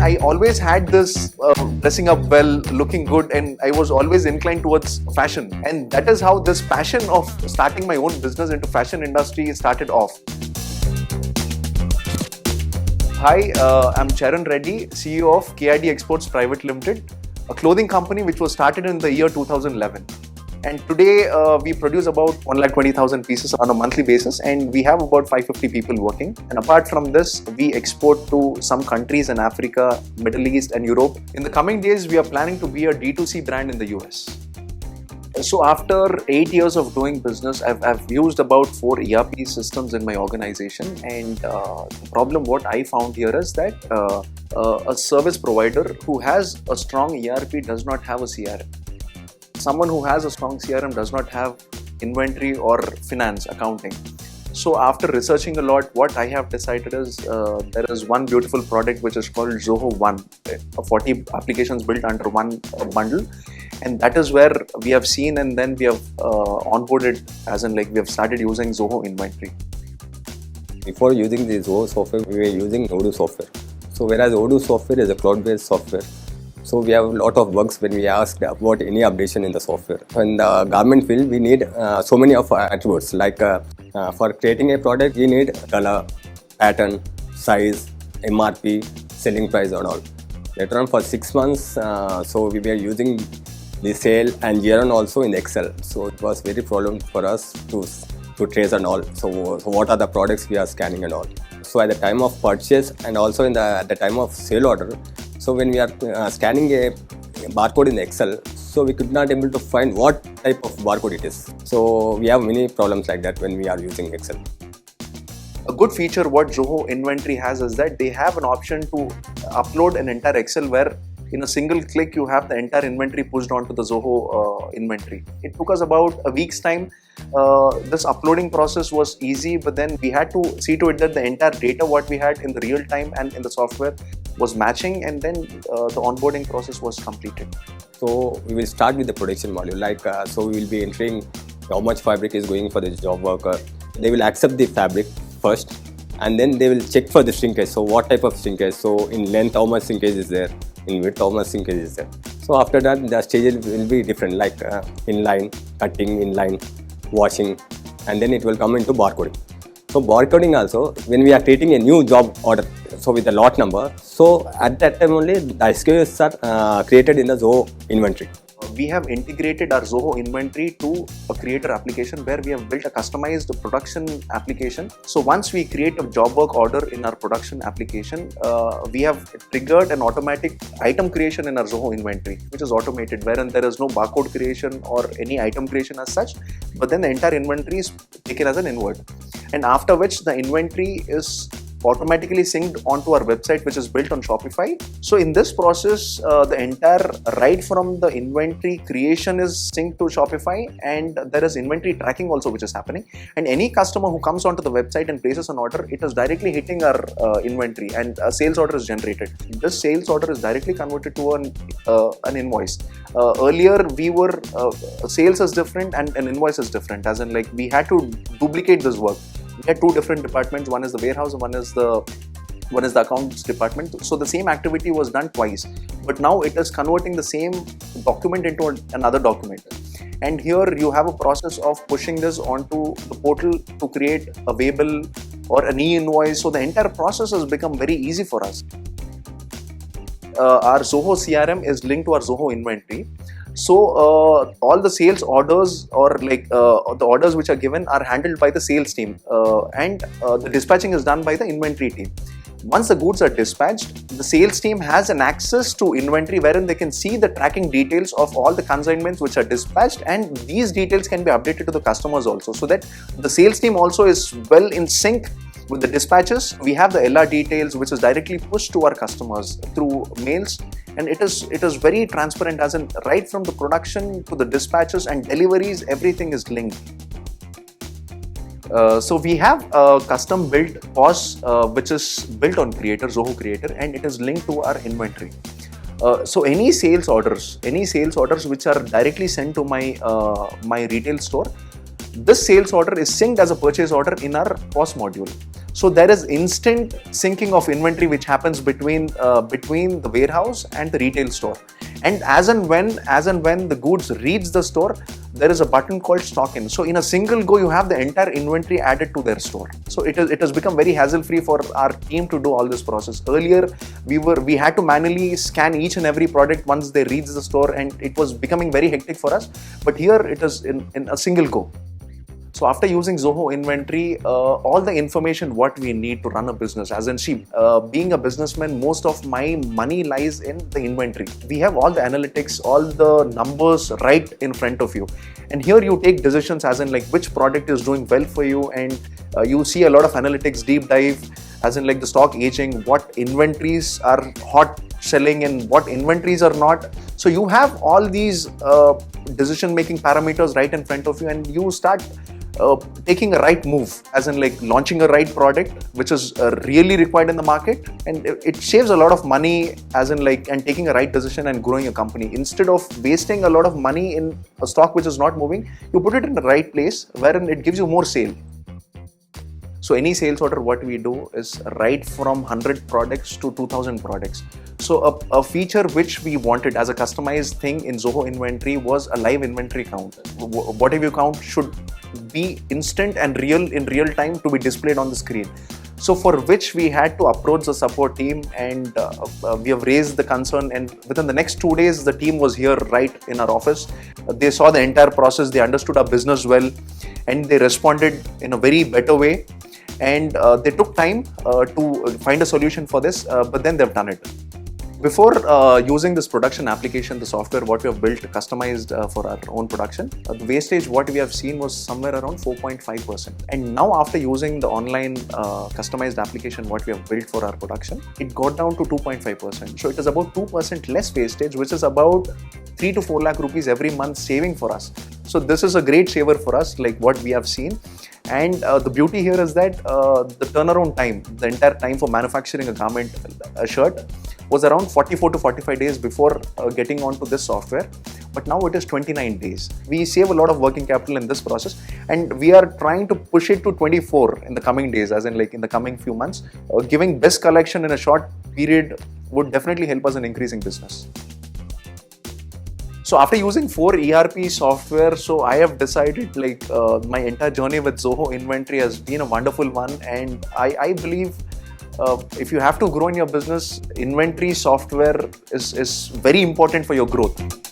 I always had this dressing up well, looking good, and I was always inclined towards fashion. And that is how this passion of starting my own business into fashion industry started off. Hi, I'm Charan Reddy, CEO of KID Exports Private Limited, a clothing company which was started in the year 2011. And today we produce about 1,20,000 pieces on a monthly basis, and we have about 550 people working. And apart from this, we export to some countries in Africa, Middle East and Europe. In the coming days, we are planning to be a D2C brand in the US. So after 8 years of doing business, I've used about 4 ERP systems in my organization, and the problem what I found here is that a service provider who has a strong ERP does not have a CRM. Someone who has a strong CRM does not have inventory or finance, accounting. So after researching a lot, what I have decided is there is one beautiful product which is called Zoho One, 40 applications built under one bundle. And that is where we have seen, and then we have onboarded, as in like we have started using Zoho Inventory. Before using the Zoho software, we were using Odoo software. So whereas Odoo software is a cloud-based software, so we have a lot of bugs when we ask about any updation in the software. In the garment field, we need so many of attributes, like for creating a product, we need color, pattern, size, MRP, selling price and all. Later on for 6 months, so we were using the sale and year-end also in Excel. So it was very problem for us to trace and all. So what are the products we are scanning and all. So at the time of purchase and also at the time of sale order, so when we are scanning a barcode in Excel, so we could not able to find what type of barcode it is. So we have many problems like that when we are using Excel. A good feature what Zoho Inventory has is that they have an option to upload an entire Excel where in a single click you have the entire inventory pushed onto the Zoho Inventory. It took us about a week's time. This uploading process was easy, but then we had to see to it that the entire data what we had in the real time and in the software was matching, and then the onboarding process was completed. So we will start with the production module, like so we will be entering how much fabric is going for the job worker. They will accept the fabric first, and then they will check for the shrinkage. So what type of shrinkage? So in length, how much shrinkage is there? In width, how much shrinkage is there? So after that, the stages will be different, like inline, cutting, inline, washing, and then it will come into barcoding. So barcoding also, when we are creating a new job order, so with the lot number, so at that time only the SKUs are created in the Zoho Inventory. We have integrated our Zoho Inventory to a creator application where we have built a customized production application. So once we create a job work order in our production application, we have triggered an automatic item creation in our Zoho Inventory, which is automated, wherein there is no barcode creation or any item creation as such, but then the entire inventory is taken as an invert. And after which the inventory is automatically synced onto our website, which is built on Shopify. So in this process, the entire right from the inventory creation is synced to Shopify, and there is inventory tracking also which is happening. And any customer who comes onto the website and places an order, it is directly hitting our inventory, and a sales order is generated. This sales order is directly converted to an invoice. Earlier we were sales is different and an invoice is different, as in like we had to duplicate this work. We had 2 different departments. One is the warehouse, and one is the accounts department. So the same activity was done twice, but now it is converting the same document into another document. And here you have a process of pushing this onto the portal to create a waybill or an e-invoice. So the entire process has become very easy for us. Our Zoho CRM is linked to our Zoho Inventory. So all the sales orders or like the orders which are given are handled by the sales team, and the dispatching is done by the inventory team. Once the goods are dispatched, the sales team has an access to inventory wherein they can see the tracking details of all the consignments which are dispatched, and these details can be updated to the customers also, so that the sales team also is well in sync with the dispatches. We have the LR details which is directly pushed to our customers through mails, and it is very transparent, as in right from the production to the dispatches and deliveries, everything is linked. So we have a custom built POS which is built on Zoho Creator, and it is linked to our inventory. So any sales orders which are directly sent to my retail store, this sales order is synced as a purchase order in our POS module. So there is instant syncing of inventory which happens between the warehouse and the retail store. And as and when the goods reach the store, there is a button called stock in. So in a single go, you have the entire inventory added to their store. So it has become very hassle-free for our team to do all this process. Earlier, we had to manually scan each and every product once they reach the store, and it was becoming very hectic for us. But here it is in a single go. So after using Zoho Inventory, all the information what we need to run a business, as in being a businessman, most of my money lies in the inventory. We have all the analytics, all the numbers right in front of you. And here you take decisions as in like which product is doing well for you, and you see a lot of analytics deep dive, as in like the stock aging, what inventories are hot selling and what inventories are not. So you have all these decision making parameters right in front of you, and you start taking a right move, as in like launching a right product which is really required in the market, and it saves a lot of money, as in like, and taking a right decision and growing a company. Instead of wasting a lot of money in a stock which is not moving, you put it in the right place wherein it gives you more sale. So any sales order what we do is right from 100 products to 2000 products. So a feature which we wanted as a customized thing in Zoho Inventory was a live inventory count. Whatever you count should be instant and in real time to be displayed on the screen. So for which we had to approach the support team, and we have raised the concern, and within the next 2 days the team was here right in our office. They saw the entire process, they understood our business well, and they responded in a very better way. And they took time to find a solution for this, but then they've done it. Before using this production application, the software what we have built customized for our own production, the wastage what we have seen was somewhere around 4.5%. And now after using the online customized application what we have built for our production, it got down to 2.5%. So it is about 2% less wastage, which is about 3 to 4 lakh rupees every month saving for us. So this is a great saver for us, like what we have seen. And the beauty here is that the turnaround time, the entire time for manufacturing a garment, a shirt, was around 44 to 45 days before getting onto this software. But now it is 29 days. We save a lot of working capital in this process, and we are trying to push it to 24 in the coming days, as in like in the coming few months. Giving best collection in a short period would definitely help us in increasing business. So after using 4 ERP software, so I have decided like my entire journey with Zoho Inventory has been a wonderful one, and I believe if you have to grow in your business, inventory software is very important for your growth.